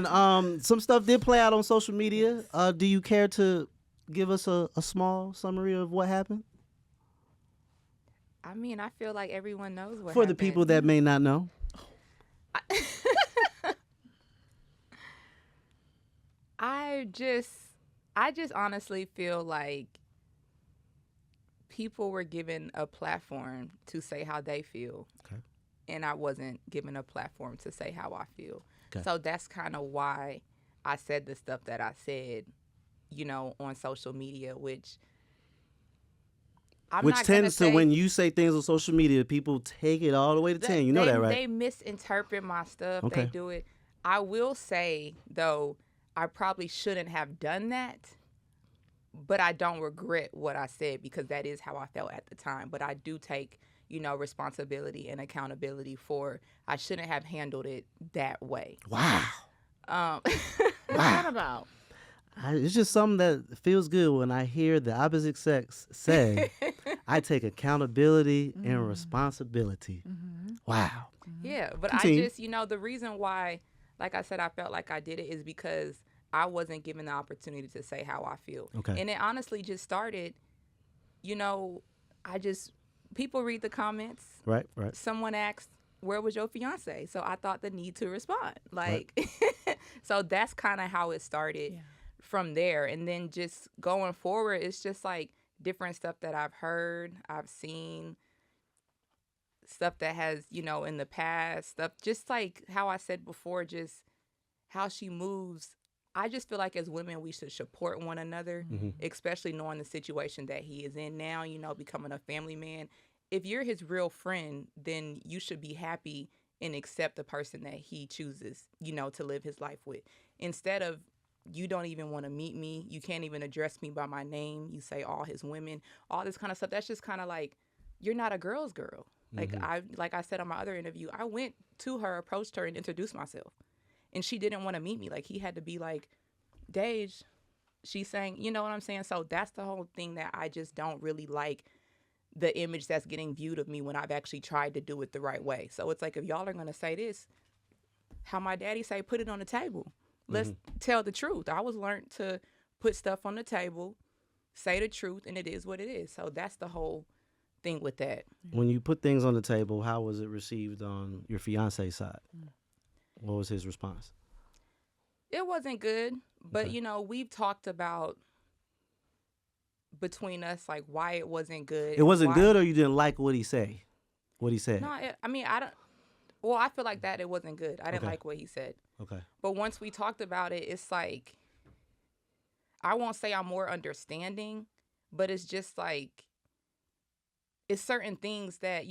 And some stuff did play out on social media. Do you care to give us a small summary of what happened? I mean, I feel like everyone knows what For happened. the people that may not know. I just honestly feel like people were given a platform to say how they feel. Okay. And I wasn't given a platform to say how I feel. Okay. So that's kind of why I said the stuff that I said, on social media, which I'm Which not gonna tends to, say, when you say things on social media, people take it all the way to 10. You know that, right? They misinterpret my stuff. Okay. They do it. I will say, though, I probably shouldn't have done that, but I don't regret what I said because that is how I felt at the time. But I do take, responsibility and accountability for I shouldn't have handled it that way. Wow. What's that about? It's just something that feels good when I hear the opposite sex say, I take accountability and responsibility. Wow. Yeah, but Continue. I just, the reason why, like I said, I felt like I did it is because I wasn't given the opportunity to say how I feel. Okay. And it honestly just started, people read the comments. Right. Someone asked, where was your fiance? So I thought the need to respond. So that's kind of how it started from there. And then just going forward, it's just like different stuff that I've heard, I've seen, stuff that has, in the past, stuff just like how I said before, just how she moves. I just feel like as women, we should support one another, especially knowing the situation that he is in now, becoming a family man. If you're his real friend, then you should be happy and accept the person that he chooses, to live his life with. Instead of, you don't even want to meet me, you can't even address me by my name, you say all his women, all this kind of stuff. That's just kind of like, you're not a girl's girl. Like I said on my other interview, I went to her, approached her, and introduced myself. And she didn't want to meet me. Like, he had to be like, Dej, she's saying, you know what I'm saying? So that's the whole thing that I just don't really like, the image that's getting viewed of me when I've actually tried to do it the right way. So it's like, if y'all are going to say this, how my daddy say, put it on the table. Let's tell the truth. I was learned to put stuff on the table, say the truth, and it is what it is. So that's the whole thing with that. When you put things on the table, how was it received on your fiance's side? What was his response? It wasn't good, but, Okay. we've talked about between us, like, why it wasn't good. It wasn't good, or you didn't like what he said? No, I don't. Well, I feel like that it wasn't good. I didn't Okay. like what he said. Okay. But once we talked about it, it's like, I won't say I'm more understanding, but it's just like, it's certain things that,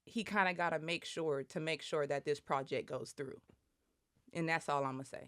he kind of got to make sure that this project goes through. And that's all I'm going to say.